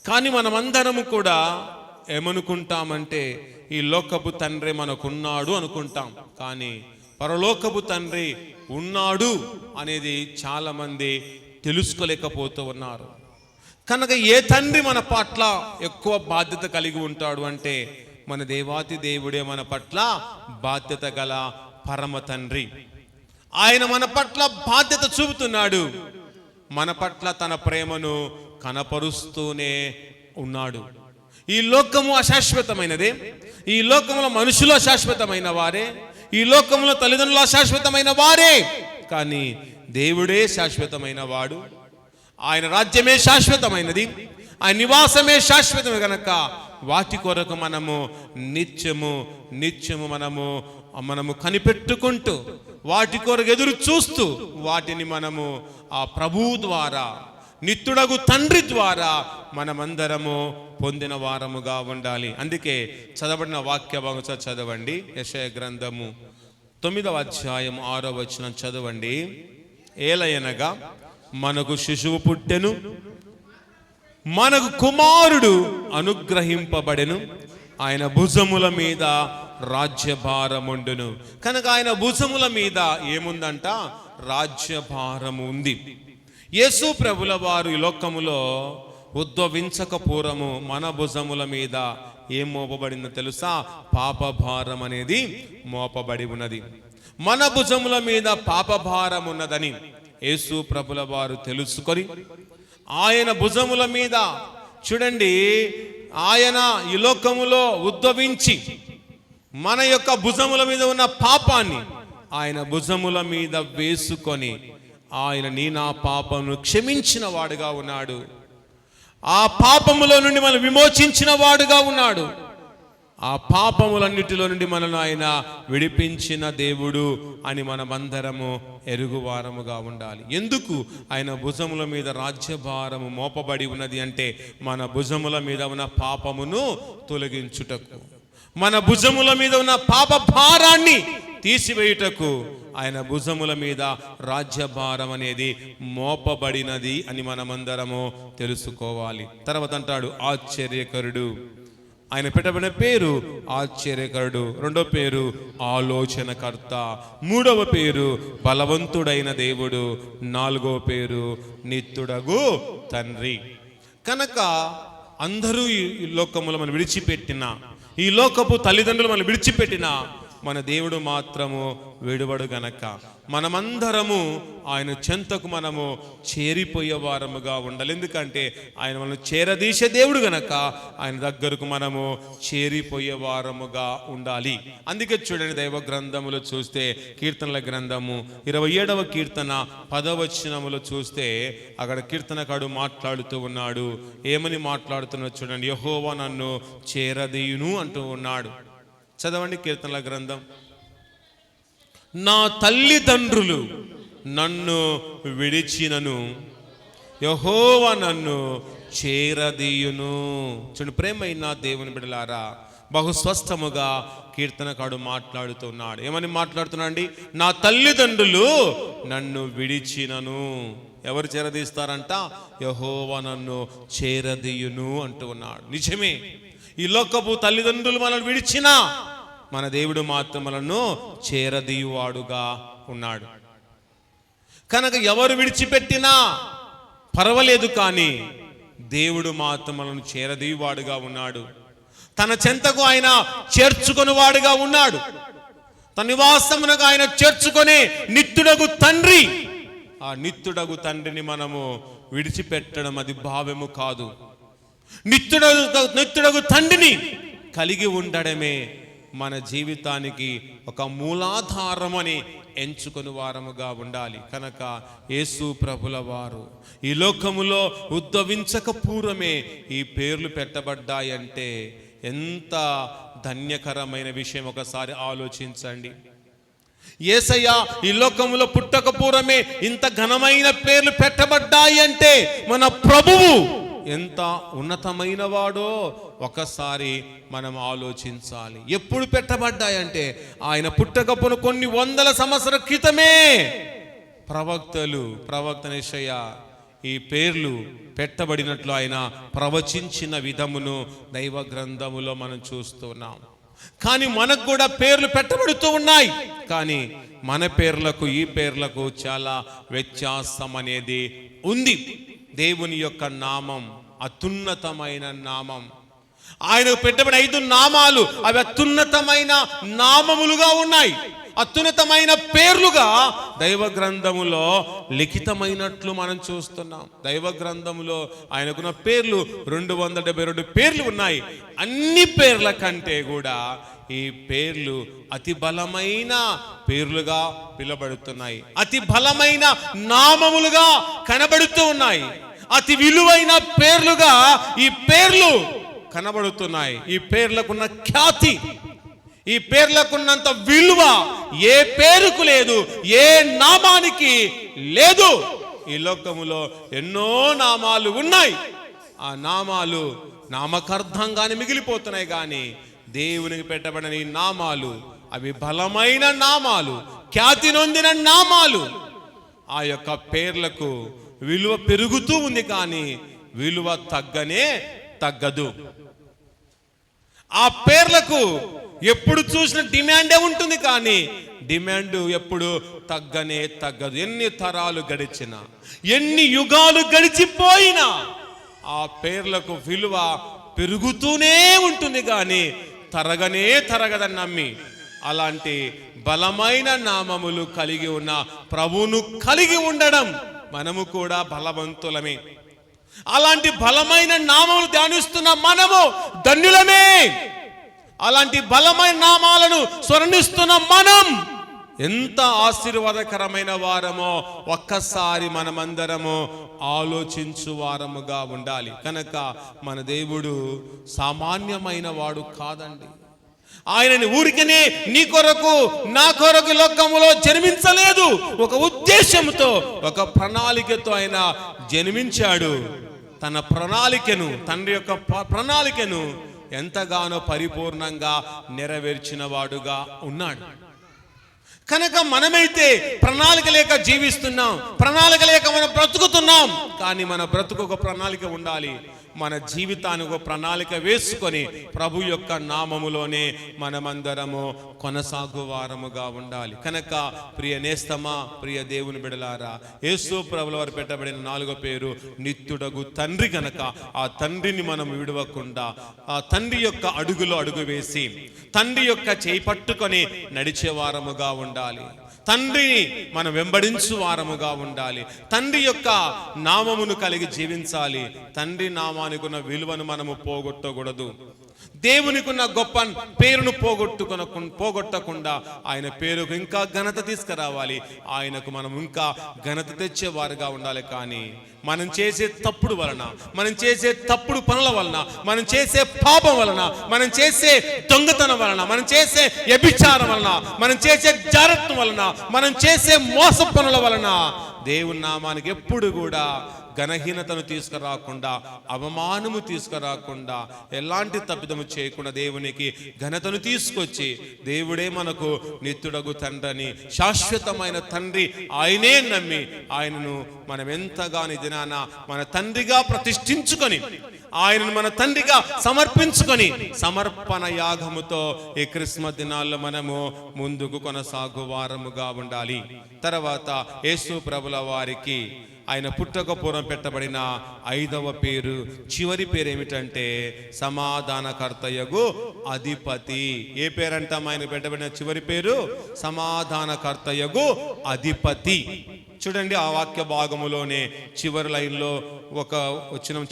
కానీ మనమందరము కూడా ఏమనుకుంటామంటే ఈ లోకపు తండ్రి మనకున్నాడు అనుకుంటాం, కానీ పరలోకపు తండ్రి ఉన్నాడు అనేది చాలా మంది తెలుసుకోలేకపోతూ ఉన్నారు. కనుక ఏ తండ్రి మన పట్ల ఎక్కువ బాధ్యత కలిగి ఉంటాడు అంటే మన దేవాతి దేవుడే మన పట్ల బాధ్యత గల పరమ తండ్రి. ఆయన మన పట్ల బాధ్యత చూపుతున్నాడు, మన పట్ల తన ప్రేమను కనపరుస్తూనే ఉన్నాడు. ఈ లోకము అశాశ్వతమైనదే, ఈ లోకంలో మనుషులు అశాశ్వతమైన వారే, ఈ లోకంలో తల్లిదండ్రులు అశాశ్వతమైన వారే, కానీ దేవుడే శాశ్వతమైన వాడు. ఆయన రాజ్యమే శాశ్వతమైనది, ఆయన నివాసమే శాశ్వతమే. కనుక వాటి కొరకు మనము నిత్యము మనము కనిపెట్టుకుంటూ, వాటి కొరకు ఎదురు చూస్తూ, వాటిని మనము ఆ ప్రభువు ద్వారా, నిత్యుడగు తండ్రి ద్వారా మనమందరము పొందిన వారముగా ఉండాలి. అందుకే చదవబడిన వాక్య భాగం చదవండి. యెషయా గ్రంథము 9వ అధ్యాయం 6వ వచనం చదవండి. ఏలయనగా మనకు శిశువు పుట్టెను, మనకు కుమారుడు అనుగ్రహింపబడెను, ఆయన భుజముల మీద రాజ్యభారముండును. కనుక ఆయన భుజముల మీద ఏముందంట? రాజ్యభారము ఉంది. యేసు ప్రభుల వారు ఈ లోకములో ఉద్భవించకపూర్వము మన భుజముల మీద ఏం మోపబడిందో తెలుసా? పాపభారం అనేది మోపబడి ఉన్నది. మన భుజముల మీద పాపభారం ఉన్నదని యేసు ప్రభుల వారు తెలుసుకొని ఆయన భుజముల మీద, చూడండి, ఆయన ఈ లోకములో ఉద్భవించి మన యొక్క భుజముల మీద ఉన్న పాపాన్ని ఆయన భుజముల మీద వేసుకొని ఆయన నా పాపమును క్షమించిన వాడుగా ఉన్నాడు. ఆ పాపముల నుండి మనం విమోచించిన వాడుగా ఉన్నాడు. ఆ పాపములన్నిటిలో నుండి మనల్ని ఆయన విడిపించిన దేవుడు అని మనమందరము ఎరుగువారముగా ఉండాలి. ఎందుకు ఆయన భుజముల మీద రాజ్యభారము మోపబడి ఉన్నది అంటే మన భుజముల మీద ఉన్న పాపమును తొలగించుటకు, మన భుజముల మీద ఉన్న పాప భారాన్ని తీసివేయుటకు ఆయన భుజముల మీద రాజ్యభారం అనేది మోపబడినది అని మనమందరము తెలుసుకోవాలి. తర్వాత అంటాడు ఆశ్చర్యకరుడు. ఆయన పెట్టబడిన పేరు ఆశ్చర్యకరుడు. 2వ పేరు ఆలోచనకర్త. 3వ పేరు బలవంతుడైన దేవుడు. 4వ పేరు నిత్యుడగు తండ్రి. కనుక అందరూ ఈ లోకములో మనం విడిచిపెట్టిన, ఈ లోకపు తల్లిదండ్రులు మనం విడిచిపెట్టిన, మన దేవుడు మాత్రము విడువడు గనక మనమందరము ఆయన చెంతకు మనము చేరిపోయే వారముగా ఉండాలి. ఎందుకంటే ఆయన మనల్ని చేరదీసే దేవుడు గనక ఆయన దగ్గరకు మనము చేరిపోయే వారముగా ఉండాలి. అందుకే చూడండి, దైవ గ్రంథములో చూస్తే కీర్తనల గ్రంథము 27వ కీర్తన 10వ వచనములో చూస్తే అక్కడ కీర్తనకాడు మాట్లాడుతూ ఉన్నాడు. ఏమని మాట్లాడుతున్నాడు చూడండి, యెహోవా నన్ను చేరదీయును అంటూ ఉన్నాడు. చదవండి కీర్తనల గ్రంథం. నా తల్లిదండ్రులు నన్ను విడిచినను యెహోవా నన్ను చేరదీయును. చూడండి ప్రేమైన దేవుని బిడ్డలారా, బహుస్వస్థముగా కీర్తనకాడు మాట్లాడుతున్నాడు. ఏమని మాట్లాడుతున్నాడు? నా తల్లిదండ్రులు నన్ను విడిచినను. ఎవరు చేరదీస్తారంట? యెహోవా నన్ను చేరదీయును అంటూ ఉన్నాడు. నిజమే, ఈ లోకపు తల్లిదండ్రులు మనల్ని విడిచినా మన దేవుడు మాత్రం మనల్ని చేరదీయువాడుగా ఉన్నాడు. కనుక ఎవరు విడిచిపెట్టినా పర్వాలేదు, కానీ దేవుడు మాత్రం మనల్ని చేరదీయువాడుగా ఉన్నాడు. తన చెంతకు ఆయన చేర్చుకొని వాడుగా ఉన్నాడు. తన నివాసమునకు ఆయన చేర్చుకొని నిత్యుడగు తండ్రి. ఆ నిత్యుడగు తండ్రిని మనము విడిచిపెట్టడం అది భావ్యము కాదు. నిత్యుడగు తండ్రిని కలిగి ఉండడమే మన జీవితానికి ఒక మూలాధారం అని ఎంచుకొని వారముగా ఉండాలి. కనుక యేసు ప్రభుల వారు ఈ లోకములో ఉద్భవించక పూర్వమే ఈ పేర్లు పెట్టబడ్డాయంటే ఎంత ధన్యకరమైన విషయం ఒకసారి ఆలోచించండి. యేసయ్య ఈ లోకములో పుట్టక పూర్వమే ఇంత ఘనమైన పేర్లు పెట్టబడ్డాయి అంటే మన ప్రభువు ఎంత ఉన్నతమైన వాడో ఒకసారి మనం ఆలోచించాలి. ఎప్పుడు పెట్టబడ్డాయంటే ఆయన పుట్టకపున కొన్ని వందల సంవత్సరాల క్రితమే ప్రవక్త యెషయా ఈ పేర్లు పెట్టబడినట్లు ఆయన ప్రవచించిన విధమును దైవ గ్రంథములో మనం చూస్తున్నాం. కానీ మనకు కూడా పేర్లు పెట్టబడుతూ ఉన్నాయి. కానీ మన పేర్లకు ఈ పేర్లకు చాలా వ్యత్యాసం అనేది ఉంది. దేవుని యొక్క నామం అత్యున్నతమైన నామం. ఆయనకు పెట్టబడిన 5 నామాలు అవి అత్యున్నతమైన నామములుగా ఉన్నాయి. అత్యున్నతమైన పేర్లుగా దైవ గ్రంథములో లిఖితమైనట్లు మనం చూస్తున్నాం. దైవ గ్రంథములో ఆయనకున్న పేర్లు 272 పేర్లు ఉన్నాయి. అన్ని పేర్ల కంటే కూడా ఈ పేర్లు అతి బలమైన పేర్లుగా పిలువబడుతున్నాయి. అతి బలమైన నామములుగా కనబడుతూ ఉన్నాయి. అతి విలువైన పేర్లుగా ఈ పేర్లు కనబడుతున్నాయి. ఈ పేర్లకున్న ఖ్యాతి, ఈ పేర్లకున్నంత విలువ ఏ పేరుకు లేదు, ఏ నామానికి లేదు. ఈ లోకములో ఎన్నో నామాలు ఉన్నాయి. ఆ నామాలు నామకార్థంగానే మిగిలిపోతున్నాయి. కానీ దేవునికి పెట్టబడిన ఈ నామాలు అవి బలమైన నామాలు, ఖ్యాతి నొందిన నామాలు. ఆ యొక్క పేర్లకు విలువ పెరుగుతూ ఉంది, కానీ విలువ తగ్గదు. ఆ పేర్లకు ఎప్పుడు చూసిన డిమాండే ఉంటుంది, కానీ డిమాండ్ ఎప్పుడు తగ్గదు. ఎన్ని తరాలు గడిచినా, ఎన్ని యుగాలు గడిచిపోయినా ఆ పేర్లకు విలువ పెరుగుతూనే ఉంటుంది, కానీ తరగదని నమ్మి అలాంటి బలమైన నామములు కలిగి ఉన్న ప్రభువును కలిగి ఉండడం మనము కూడా బలవంతులమే. అలాంటి బలమైన నామములు ధ్యానిస్తున్న మనము ధన్యులమే. అలాంటి బలమైన నామాలను స్మరణిస్తున్న మనం ఎంత ఆశీర్వాదకరమైన వారమో ఒక్కసారి మనమందరము ఆలోచించు వారముగా ఉండాలి. కనుక మన దేవుడు సామాన్యమైన వాడు కాదండి. ఆయనని ఊరికనే నీ కొరకు నా కొరకు లోకములో జన్మించలేదు. ఒక ఉద్దేశంతో, ఒక ప్రణాళికతో ఆయన జన్మించాడు. తన ప్రణాళికను, తండ్రి యొక్క ప్రణాళికను ఎంతగానో పరిపూర్ణంగా నెరవేర్చిన వాడుగా ఉన్నాడు. కనుక మనమైతే ప్రణాళిక లేక జీవిస్తున్నాం, ప్రణాళిక లేక మనం బ్రతుకుతున్నాం. కానీ మన బ్రతుకు ఒక ప్రణాళిక ఉండాలి. మన జీవితానికి ఒక ప్రణాళిక వేసుకొని ప్రభు యొక్క నామములోనే మనమందరము కొనసాగు వారముగా ఉండాలి. కనుక ప్రియ నేస్తమా, ప్రియ దేవుని బిడలారా, యేసు ప్రభుల వారు పెట్టబడిన 4వ పేరు నిత్యుడగు తండ్రి. కనుక ఆ తండ్రిని మనం విడవకుండా ఆ తండ్రి యొక్క అడుగులో అడుగు వేసి తండ్రి యొక్క చేయి పట్టుకొని నడిచే వారముగా ఉండాలి. తండ్రిని మనం వెంబడించు వారముగా ఉండాలి. తండ్రి యొక్క నామమును కలిగి జీవించాలి. తండ్రి నామానికి ఉన్న విలువను మనము పోగొట్టకూడదు. దేవునికి ఉన్న గొప్ప పేరును పోగొట్టకుండా ఆయన పేరుకు ఇంకా ఘనత తీసుకురావాలి. ఆయనకు మనం ఇంకా ఘనత తెచ్చేవారుగా ఉండాలి. కానీ మనం చేసే తప్పుడు వలన, మనం చేసే తప్పుడు పనుల వలన, మనం చేసే పాపం వలన, మనం చేసే దొంగతనం వలన, మనం చేసే వ్యభిచారం వలన, మనం చేసే జారత్వం వలన, మనం చేసే మోస పనుల వలన దేవుని నామానికి ఎప్పుడు కూడా ఘనహీనతను తీసుకురాకుండా, అవమానము తీసుకురాకుండా, ఎలాంటి తప్పిదము చేయకుండా దేవునికి ఘనతను తీసుకొచ్చి దేవుడే మనకు నిత్యుడగు తండ్రిని, శాశ్వతమైన తండ్రి ఆయనే నమ్మి ఆయనను మనం ఎంతగానో దినాన మన తండ్రిగా ప్రతిష్ఠించుకొని ఆయనను మన తండ్రిగా సమర్పించుకొని సమర్పణ యాగముతో ఈ క్రిస్మస్ దినాల్లో మనము ముందుకు కొనసాగు వారముగా ఉండాలి. తర్వాత యేసు ప్రభుల వారికి ఆయన పుట్టక పూర్వం పెట్టబడిన 5వ పేరు, చివరి పేరు ఏమిటంటే సమాధానకర్తయగు అధిపతి. ఏ పేరంటాం ఆయన పెట్టబడిన చివరి పేరు? సమాధానకర్తయగు అధిపతి. చూడండి, ఆ వాక్య భాగములోనే చివరి లైన్లో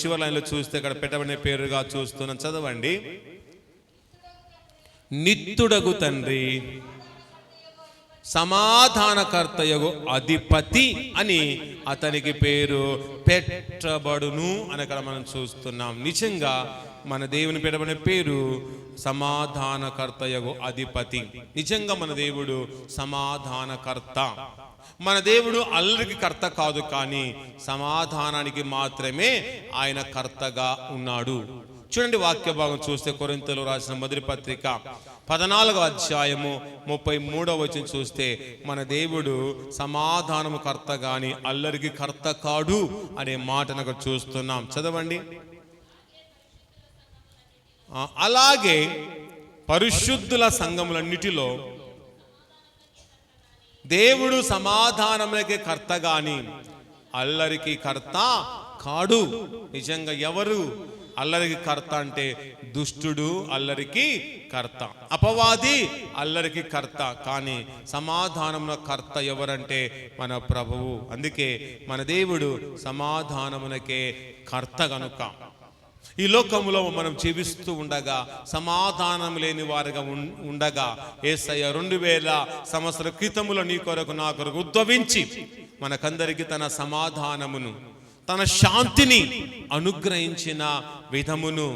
చివరి లైన్లో చూస్తే ఇక్కడ పెట్టబడిన పేరుగా చూస్తున్నాం. చదవండి. నిత్యుడగు తండ్రి, సమాధానకర్తయగు అధిపతి అని అతనికి పేరు పెట్టబడును అని అక్కడ మనం చూస్తున్నాం. నిజంగా మన దేవుని పెట్టబడిన పేరు సమాధానకర్తయగు అధిపతి. నిజంగా మన దేవుడు సమాధానకర్త. మన దేవుడు అల్లరికి కర్త కాదు, కానీ సమాధానానికి మాత్రమే ఆయన కర్తగా ఉన్నాడు. చూడండి, వాక్య భాగం చూస్తే కొరింథీయులకు రాసిన మొదటి పత్రిక 14వ అధ్యాయము 33వ వచనం చూస్తే మన దేవుడు సమాధానము కర్త గాని అల్లరికి కర్త కాడు అనే మాటను చూస్తున్నాం. చదవండి. అలాగే పరిశుద్ధుల సంఘములన్నిటిలో దేవుడు సమాధానములకి కర్త గాని అల్లరికి కర్త కాడు. నిజంగా ఎవరు అల్లరికి కర్త అంటే? దుష్టుడు అల్లరికి కర్త, అపవాది అల్లరికి కర్త. కానీ సమాధానమున కర్త ఎవరంటే మన ప్రభువు. అందుకే మన దేవుడు సమాధానమునకే కర్త. కనుక ఈ లోకములో మనం జీవిస్తూ ఉండగా, సమాధానం లేని వారుగా ఉండగా, యేసయ్య 2000 సంవత్సరాల క్రితములో నీ కొరకు నా కొరకు ఉద్భవించి మనకందరికి తన సమాధానమును, తన శాంతిని అనుగ్రహించిన విధమును,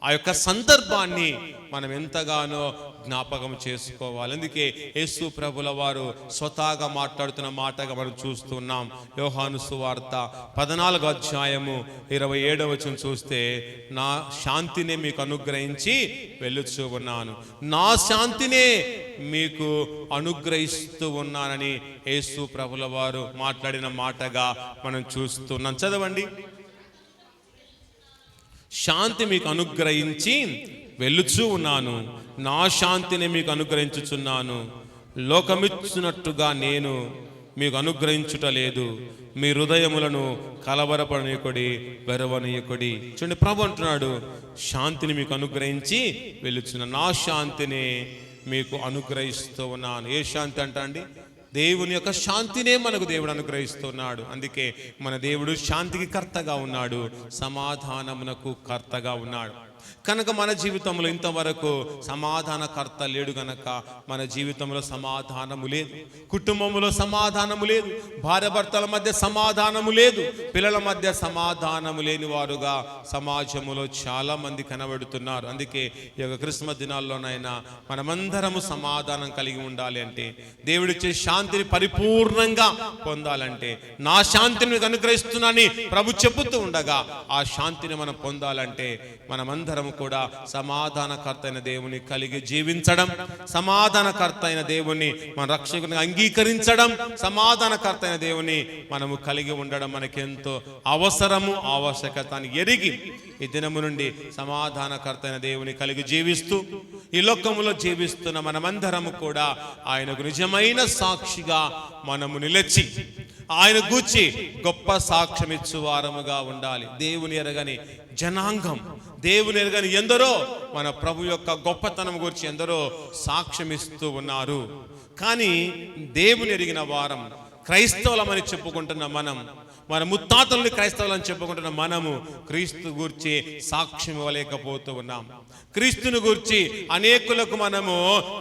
ఆ యొక్క సందర్భాన్ని మనం ఎంతగానో జ్ఞాపకం చేసుకోవాలి. అందుకే యేసు ప్రభుల వారు స్వతహాగా మాట్లాడుతున్న మాటగా మనం చూస్తున్నాం. యోహాను సువార్త 14వ అధ్యాయము 27వ వచనం చూస్తే, నా శాంతినే మీకు అనుగ్రహించి వెళ్ళుచూ ఉన్నాను, నా శాంతినే మీకు అనుగ్రహిస్తూ ఉన్నానని యేసు ప్రభుల వారు మాట్లాడిన మాటగా మనం చూస్తున్నాం. చదవండి. శాంతి మీకు అనుగ్రహించి వెళ్ళుచూ ఉన్నాను, నా శాంతిని మీకు అనుగ్రహించుచున్నాను, లోకమిచ్చునట్టుగా నేను మీకు అనుగ్రహించుట లేదు, మీ హృదయములను కలవరపడనీయకుడి, బెరవనీయకుడి. చూడండి, ప్రభు అంటున్నాడు, శాంతిని మీకు అనుగ్రహించి వెళ్ళుచున్నాను, నా శాంతిని మీకు అనుగ్రహిస్తూ ఉన్నాను. ఏ శాంతి అంట అండి? దేవుని యొక్క శాంతినే మనకు దేవుడు అనుగ్రహిస్తున్నాడు. అందుకే మన దేవుడు శాంతికి కర్తగా ఉన్నాడు, సమాధానమునకు కర్తగా ఉన్నాడు. కనుక మన జీవితంలో ఇంతవరకు సమాధానకర్త లేడు గనక మన జీవితంలో సమాధానము లేదు, కుటుంబంలో సమాధానము లేదు, భార్యాభర్తల మధ్య సమాధానము లేదు, పిల్లల మధ్య సమాధానము లేని వారుగా సమాజంలో చాలా మంది కనబడుతున్నారు. అందుకే ఈ యొక్క క్రిస్మస్ దినాల్లోనైనా మనమందరము సమాధానం కలిగి ఉండాలి అంటే, దేవుడిచ్చే శాంతిని పరిపూర్ణంగా పొందాలంటే, నా శాంతిని మీకు అనుగ్రహిస్తున్నానని ప్రభు చెబుతూ ఉండగా ఆ శాంతిని మనం పొందాలంటే మనమందరం మనమందరం కూడా సమాధానకర్త అయిన దేవుని కలిగి జీవించడం, సమాధానకర్త అయిన దేవుని మన రక్షకుని అంగీకరించడం, సమాధానకర్త అయిన దేవుని మనము కలిగి ఉండడం మనకెంతో అవసరము, ఆవశ్యకత అని ఎరిగి ఈ దినము నుండి సమాధానకర్త అయిన దేవుని కలిగి జీవిస్తూ ఈ లోకములో జీవిస్తున్న మనమందరము కూడా ఆయనకు నిజమైన సాక్షిగా మనము నిలిచి ఆయన గూర్చి గొప్ప సాక్ష్యం ఇచ్చు వారముగా ఉండాలి. దేవుని ఎరగని జనాంగం, దేవుని ఎరగని ఎందరో మన ప్రభు యొక్క గొప్పతనం గురించి ఎందరో సాక్ష్యం ఇస్తూ ఉన్నారు. కానీ దేవుని ఎరిగిన వారం, క్రైస్తవులమని చెప్పుకుంటున్న మనం, మన ముత్తాతల్ని క్రైస్తవులని చెప్పుకుంటున్న మనము క్రీస్తు గూర్చి సాక్ష్యం ఇవ్వలేకపోతూ ఉన్నాం. క్రీస్తుని గూర్చి అనేకులకు మనము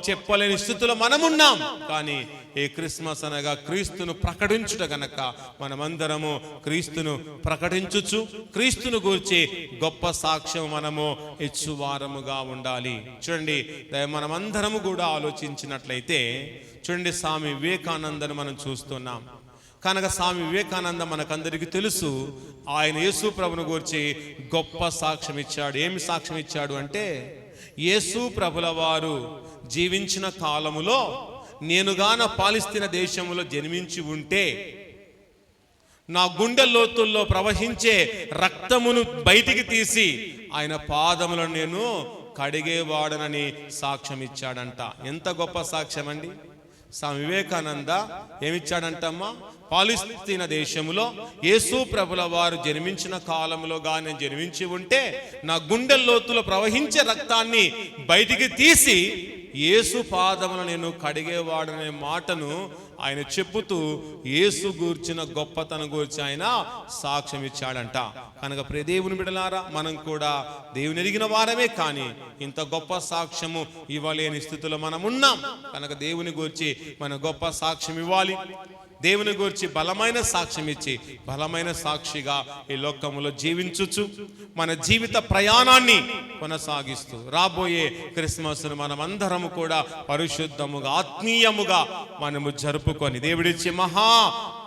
చెప్పలేని స్థితిలో మనమున్నాం. కానీ ఈ క్రిస్మస్ అనగా క్రీస్తును ప్రకటించుట గనక మనమందరము క్రీస్తును ప్రకటించుచు క్రీస్తును గూర్చి గొప్ప సాక్ష్యం మనము ఇచ్చువారముగా ఉండాలి. చూడండి, మనమందరము కూడా ఆలోచించినట్లయితే చూడండి, స్వామి వివేకానందను మనం చూస్తున్నాం. కనుక స్వామి వివేకానంద మనకందరికీ తెలుసు, ఆయన యేసు ప్రభుని గురించి గొప్ప సాక్ష్యం ఇచ్చాడు. ఏమి సాక్ష్యం ఇచ్చాడు అంటే, యేసు ప్రభుల వారు జీవించిన కాలములో నేనుగాన పాలిస్తీనా దేశంలో జన్మించి ఉంటే నా గుండె లోతుల్లో ప్రవహించే రక్తమును బయటికి తీసి ఆయన పాదములను నేను కడిగేవాడనని సాక్ష్యం ఇచ్చాడంట. ఎంత గొప్ప సాక్ష్యం అండి! స్వామి వివేకానంద ఏమిచ్చాడంటమ్మా, పాలిస్తీనా దేశంలో యేసు ప్రభుల వారు జన్మించిన కాలంలో గాని జన్మించి ఉంటే నా గుండె లోతులో ప్రవహించే రక్తాన్ని బయటికి తీసి యేసు పాదములను నేను కడిగేవాడనే మాటను ఆయన చెప్పుతూ యేసు గూర్చిన గొప్పతనం గురించి ఆయన సాక్ష్యం ఇచ్చాడంట. కనుక ప్రియ దేవుని బిడ్డలారా, మనం కూడా దేవుని ఎరిగిన వారమే, కానీ ఇంత గొప్ప సాక్ష్యము ఇవ్వలేని స్థితిలో మనం ఉన్నాం. కనుక దేవుని గురించి మనం గొప్ప సాక్ష్యం ఇవ్వాలి. దేవుని గురించి బలమైన సాక్ష్యం ఇచ్చి బలమైన సాక్షిగా ఈ లోకములో జీవించుచు మన జీవిత ప్రయాణాన్ని కొనసాగిస్తూ రాబోయే క్రిస్మస్ను మనమందరము కూడా పరిశుద్ధముగా, ఆత్మీయముగా మనము జరుపుకొని దేవుడిచ్చే మహా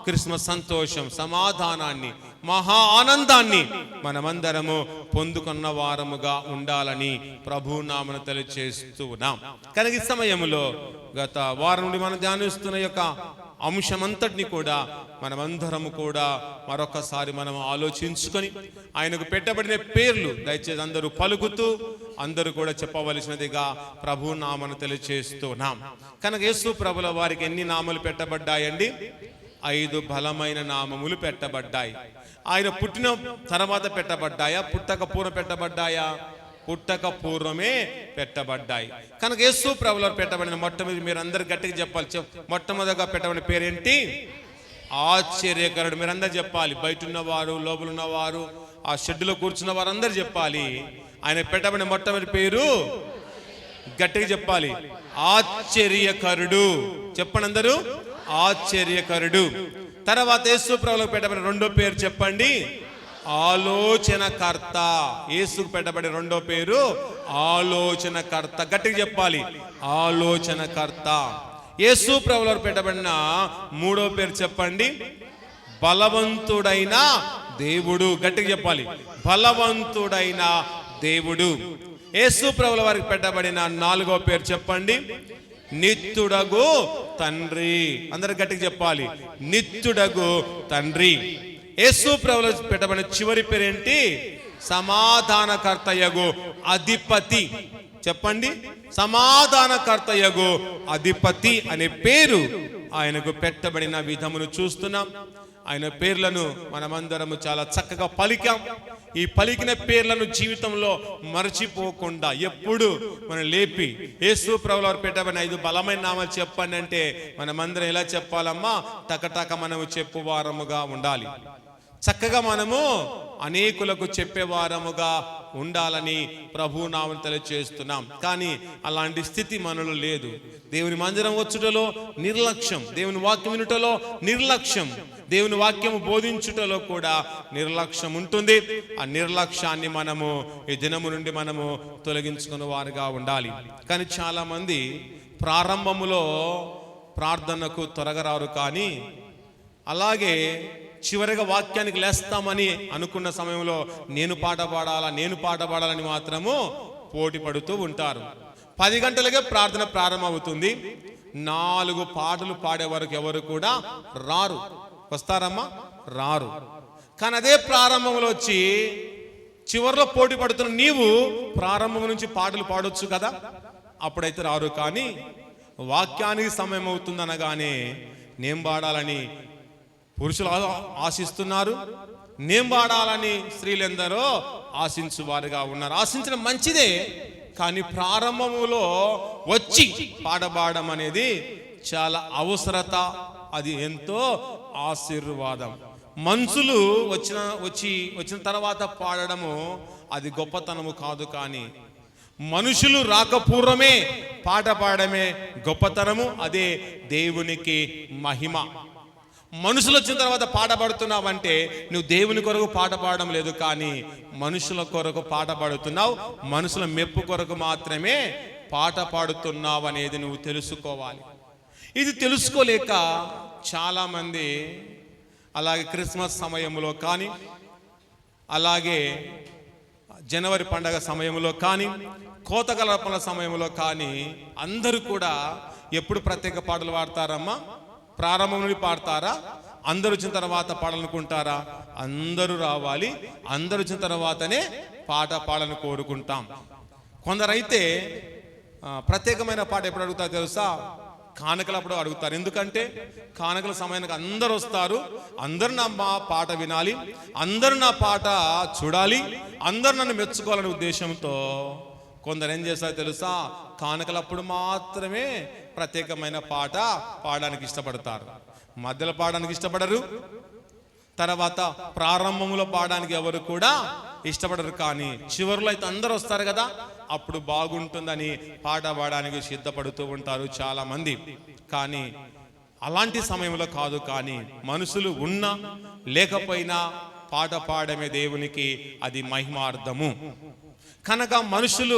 క్రిస్మస్ సంతోషం, సమాధానాన్ని, మహా ఆనందాన్ని మనమందరము పొందుకున్న వారముగా ఉండాలని ప్రభునామమున తెలియజేస్తూ ఉన్నాం. కనుక ఈ సమయంలో గత వారం నుండి మనం ధ్యానిస్తున్న యొక్క అంశమంతటిని కూడా మనమందరము కూడా మరొకసారి మనం ఆలోచించుకొని ఆయనకు పెట్టబడిన పేర్లు దయచేసి అందరూ పలుకుతూ అందరూ కూడా చెప్పవలసినదిగా ప్రభు నామను తెలియజేస్తున్నాం. కనుక యేసు ప్రభుల వారికి ఎన్ని నామలు పెట్టబడ్డాయండి? 5 బలమైన నామములు పెట్టబడ్డాయి. ఆయన పుట్టిన తర్వాత పెట్టబడ్డాయా, పుట్టక పూర్వం పెట్టబడ్డాయా? పుట్టక పూర్వమే పెట్టబడ్డాయి. కనుక యేసు ప్రభుల వారు పెట్టబడిన మొట్టమొదటి, మీరు అందరు గట్టిగా చెప్పాలి, మొట్టమొదటిగా పెట్టబడిన పేరేంటి? ఆశ్చర్యకరుడు. మీరు అందరు చెప్పాలి, బయట ఉన్నవారు, లోపల ఉన్నవారు, ఆ షెడ్డులో కూర్చున్న వారు అందరు చెప్పాలి. ఆయన పెట్టబడిన మొట్టమొదటి పేరు గట్టిగా చెప్పాలి, ఆశ్చర్యకరుడు. చెప్పండి అందరూ, ఆశ్చర్యకరుడు. తర్వాత యేసు ప్రభువులకు పెట్టబడిన రెండో పేరు చెప్పండి, ఆలోచనకర్త. యేసుకు పెట్టబడిన రెండో పేరు ఆలోచనకర్త. గట్టిగా చెప్పాలి, ఆలోచనకర్త. యేసు ప్రభువులకు పెట్టబడిన మూడో పేరు చెప్పండి, బలవంతుడైన దేవుడు. గట్టిగా చెప్పాలి, బలవంతుడైన దేవుడు. యేసు ప్రభువుల వారికి పెట్టబడిన నాలుగో పేరు చెప్పండి, నిత్యుడగు తండ్రి. అందరు గట్టిగా చెప్పాలి, నిత్యుడగు తండ్రి. యేసు ప్రభువులకు పెట్టబడిన చివరి పేరేంటి? సమాధానకర్తయగు అధిపతి. చెప్పండి, సమాధానకర్తయగు అధిపతి అనే పేరు ఆయనకు పెట్టబడిన విధమును చూస్తున్నాం. ఆయన పేర్లను మనమందరము చాలా చక్కగా పలికాం. ఈ పలికిన పేర్లను జీవితంలో మర్చిపోకుండా ఎప్పుడు మనం లేపి యేసు ప్రభువుల వారు పెట్టబడిన 5 బలమైన నామాలు చెప్పండి అంటే మనమందరం ఎలా చెప్పాలమ్మా? టకటక మనము చెప్పువారముగా ఉండాలి. చక్కగా మనము అనేకులకు చెప్పేవారముగా ఉండాలని ప్రభు నామమున తెలియజేస్తున్నాం. కానీ అలాంటి స్థితి మనలో లేదు. దేవుని మందిరం వచ్చుటలో నిర్లక్ష్యం, దేవుని వాక్యం వినుటలో నిర్లక్ష్యం, దేవుని వాక్యము బోధించుటలో కూడా నిర్లక్ష్యం ఉంటుంది. ఆ నిర్లక్ష్యాన్ని మనము ఈ దినము నుండి మనము తొలగించుకునే వారుగా ఉండాలి. కానీ చాలా మంది ప్రారంభములో ప్రార్థనకు త్వరగా రారు, కానీ అలాగే చివరిగా వాక్యానికి లేస్తామని అనుకున్న సమయంలో నేను పాట పాడాలని మాత్రము పోటీ పడుతూ ఉంటారు. 10 గంటలకే ప్రార్థన ప్రారంభమవుతుంది. 4 పాటలు పాడే వరకు ఎవరు కూడా రారు. వస్తారమ్మా? రారు. కానీ అదే ప్రారంభంలో వచ్చి చివరిలో పోటీ పడుతున్న నీవు ప్రారంభం నుంచి పాటలు పాడొచ్చు కదా, అప్పుడైతే రారు. కానీ వాక్యానికి సమయం అవుతుందనగానే నేను పాడాలని పురుషులు ఆశిస్తున్నారు, నేను పాడాలని స్త్రీలందరూ ఆశించువారుగా ఉన్నారు. ఆశించడం మంచిదే, కానీ ప్రారంభములో వచ్చి పాడబాడడం అనేది చాలా అవసరత, అది ఎంతో ఆశీర్వాదం. మనుషులు వచ్చిన తర్వాత పాడడము అది గొప్పతనము కాదు, కానీ మనుషులు రాకపూర్వమే పాట పాడమే గొప్పతనము, అదే దేవునికి మహిమ. మనుషులు వచ్చిన తర్వాత పాట పాడుతున్నావంటే నువ్వు దేవుని కొరకు పాట పాడడం లేదు, కానీ మనుషుల కొరకు పాట పాడుతున్నావు, మనుషుల మెప్పు కొరకు మాత్రమే పాట పాడుతున్నావు అనేది నువ్వు తెలుసుకోవాలి. ఇది తెలుసుకోలేక చాలామంది అలాగే క్రిస్మస్ సమయంలో కానీ, అలాగే జనవరి పండగ సమయంలో కానీ, కోతకలపల సమయంలో కానీ అందరూ కూడా ఎప్పుడు ప్రత్యేక పాటలు పాడతారమ్మా? ప్రారంభం నుండి పాడతారా? అందరూ వచ్చిన తర్వాత పాడాలనుకుంటారా? అందరూ రావాలి, అందరూ వచ్చిన తర్వాతనే పాట పాడాలని కోరుకుంటాం. కొందరైతే ప్రత్యేకమైన పాట ఎప్పుడు అడుగుతారో తెలుసా? కానుకలప్పుడు అడుగుతారు. ఎందుకంటే కానుకల సమయానికి అందరూ వస్తారు, అందరూ నా పాట వినాలి, అందరూ నా పాట చూడాలి, అందరూ నన్ను మెచ్చుకోవాలనే ఉద్దేశంతో కొందరు ఏం చేస్తారో తెలుసా? కానుకలప్పుడు మాత్రమే ప్రత్యేకమైన పాట పాడడానికి ఇష్టపడతారు, మధ్యలో పాడడానికి ఇష్టపడరు, తర్వాత ప్రారంభంలో పాడడానికి ఎవరు కూడా ఇష్టపడరు. కానీ చివరిలో అయితే అందరూ వస్తారు కదా, అప్పుడు బాగుంటుందని పాట పాడడానికి సిద్ధపడుతూ ఉంటారు చాలా మంది. కానీ అలాంటి సమయంలో కాదు, కానీ మనుషులు ఉన్నా లేకపోయినా పాట పాడమే దేవునికి అది మహిమార్థము. కనుక మనుషులు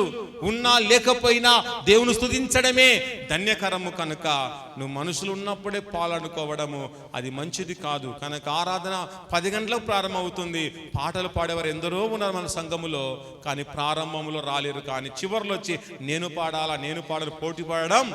ఉన్నా లేకపోయినా దేవుని స్తుతించడమే ధన్యకరము. కనుక నువ్వు మనుషులు ఉన్నప్పుడే పాలనుకోవడము అది మంచిది కాదు. కనుక ఆరాధన 10 గంటలకు ప్రారంభమవుతుంది. పాటలు పాడేవారు ఎందరో ఉన్నారు మన సంఘములో, కానీ ప్రారంభంలో రాలేరు. కానీ చివరిలో వచ్చి నేను పాడాలి పోటీ పడడం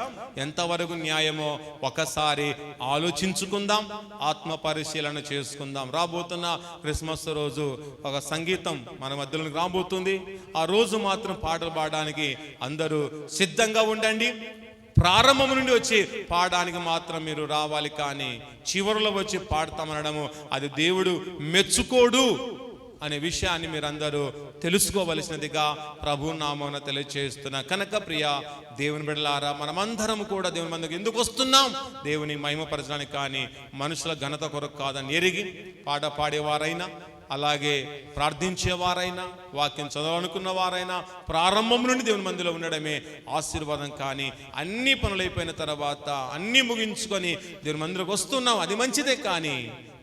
ఎంతవరకు న్యాయమో ఒకసారి ఆలోచించుకుందాం, ఆత్మ పరిశీలన చేసుకుందాం. రాబోతున్న క్రిస్మస్ రోజు ఒక సంగీతం మన మధ్యలోకి రాబోతుంది. ఆ రోజు మాత్రం పాటలు పాడడానికి అందరూ సిద్ధంగా ఉండండి. ప్రారంభం నుండి వచ్చి పాడడానికి మాత్రం మీరు రావాలి, కానీ చివరిలో వచ్చి పాడతామనడము అది దేవుడు మెచ్చుకోడు అనే విషయాన్ని మీరందరూ తెలుసుకోవలసినదిగా ప్రభు నామమున తెలియజేస్తున్నా. కనుక ప్రియ దేవుని బిడ్డలారా, మనమందరం కూడా దేవుని మందికి ఎందుకు వస్తున్నాం? దేవుని మహిమపరచడానికి, కానీ మనుషుల ఘనత కొరకు కాదని ఎరిగి పాట పాడేవారైనా, అలాగే ప్రార్థించేవారైనా, వాక్యం చదవాలనుకున్న వారైనా ప్రారంభం నుండి దేవుని మందిలో ఉండడమే ఆశీర్వాదం. కానీ అన్ని పనులు అయిపోయిన తర్వాత అన్నీ ముగించుకొని దేవుని మందిలోకి వస్తున్నాం, అది మంచిదే. కానీ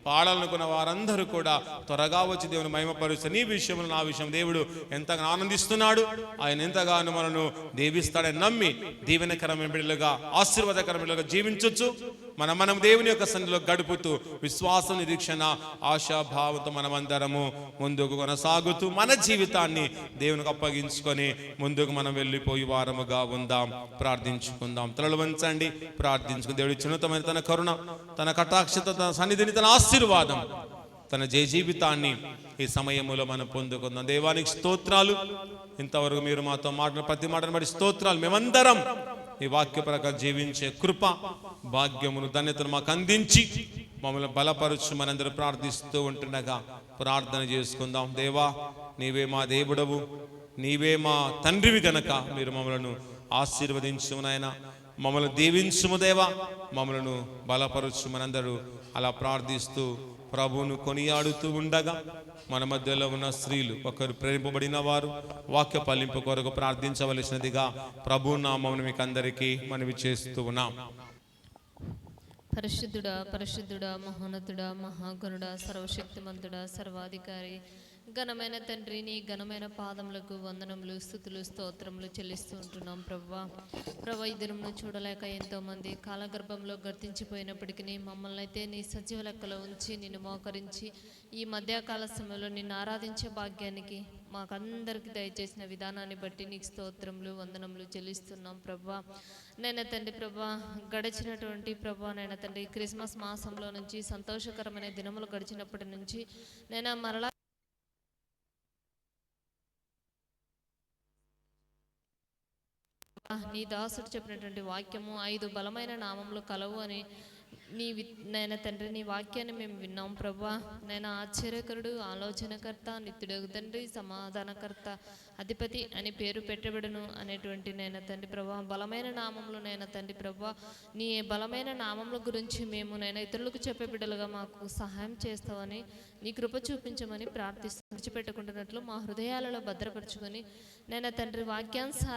పాడాలనుకున్న వారందరూ కూడా త్వరగా వచ్చి దేవుని మహిమపరుస్తారు. నీ విషయంలో నా విషయం దేవుడు ఎంతగా ఆనందిస్తున్నాడు, ఆయన ఎంతగానో మనను దీవిస్తాడని నమ్మి దీవెనకరమైన బిడ్డలుగా, ఆశీర్వాదకరమైన బిడ్డలుగా జీవించవచ్చు. మనం దేవుని యొక్క సన్నిధిలో గడుపుతూ విశ్వాస, నిరీక్షణ, ఆశాభావంతో మనమందరము ముందుకు కొనసాగుతూ మన జీవితాన్ని దేవునికి అప్పగించుకొని ముందుకు మనం వెళ్ళిపోయి వారముగా ఉందాం. ప్రార్థించుకుందాం. తలలు వంచండి, ప్రార్థించుకుని దేవుడి చిన్నతమైన తన కరుణ, తన కటాక్షత, తన సన్నిధిని, తన ఆశీర్వాదం, తన జీవితాన్ని ఈ సమయంలో మనం పొందుకుందాం. దేవానికి స్తోత్రాలు. ఇంతవరకు మీరు మాతో మాట్లాడిన ప్రతి మాటను బట్టి స్తోత్రాలు. మేమందరం ఈ వాక్య ప్రకారం జీవించే కృప, భాగ్యమును, ధన్యతను మాకు అందించి మమ్మల్ని బలపరచు మనందరూ ప్రార్థిస్తూ ఉంటుండగా ప్రార్థన చేసుకుందాం. దేవా, నీవే మా దేవుడవు, నీవే మా తండ్రివి గనక మీరు మమ్మలను ఆశీర్వదించుము నాయనా, మమ్మల్ని దీవించుము దేవా, మమ్మలను బలపరచు మనందరూ అలా ప్రార్థిస్తూ ప్రభువును కొనియాడుతూ ఉండగా మన మధ్యలో ఉన్న స్త్రీలు, ఒకరు ప్రేమింపబడిన వారు, వాక్య ఫలింపు కొరకు ప్రార్థించవలసినదిగా ప్రభు నామమున మీకు అందరికీ మనవి చేస్తూ ఉన్నాం. పరిశుద్ధుడా, పరిశుద్ధుడా, మహోన్నతుడా, మహాగణుడా, సర్వశక్తిమంతుడా, సర్వాధికారి, ఘనమైన తండ్రి, నీ ఘనమైన పాదములకు వందనములు, స్తుతులు, స్తోత్రములు చెల్లిస్తూ ఉంటున్నాం ప్రభువా. ఈ దినమును చూడలేక ఎంతోమంది కాలగర్భంలో గర్తించిపోయినప్పటికీ మమ్మల్ని అయితే నీ సజీవ లెక్కలో ఉంచి నిన్ను మోకరించి ఈ మధ్యకాల సమయంలో నిన్ను ఆరాధించే భాగ్యానికి మాకందరికి దయచేసిన విధానాన్ని బట్టి నీకు స్తోత్రములు, వందనములు చెల్లిస్తున్నాం ప్రభువా. నేను తండ్రి ప్రభా, గడిచినటువంటి ప్రభా నేను తండ్రి క్రిస్మస్ మాసంలో నుంచి సంతోషకరమైన దినములు గడిచినప్పటి నుంచి నేను మరలా నీ దాసుడు చెప్పినటువంటి వాక్యము 5 బలమైన నామములు కలవు అని నాయన తండ్రి నీ వాక్యాన్ని మేము విన్నాం ప్రభా. నేను ఆశ్చర్యకరుడు, ఆలోచనకర్త, నిత్యుడు తండ్రి, సమాధానకర్త, అధిపతి అని పేరు పెట్టబడును అనేటువంటి నాయన తండ్రి ప్రభా బలమైన నామములు నాయన తండ్రి ప్రభా. నీ బలమైన నామముల గురించి మేము నేను ఇతరులకు చెప్పే బిడ్డలుగా మాకు సహాయం చేస్తావని, నీ కృప చూపించమని ప్రార్థిస్తూ విడిచిపెట్టుకుంటున్నట్లు మా హృదయాలలో భద్రపరుచుకొని నేను తండ్రి వాక్యానుసారం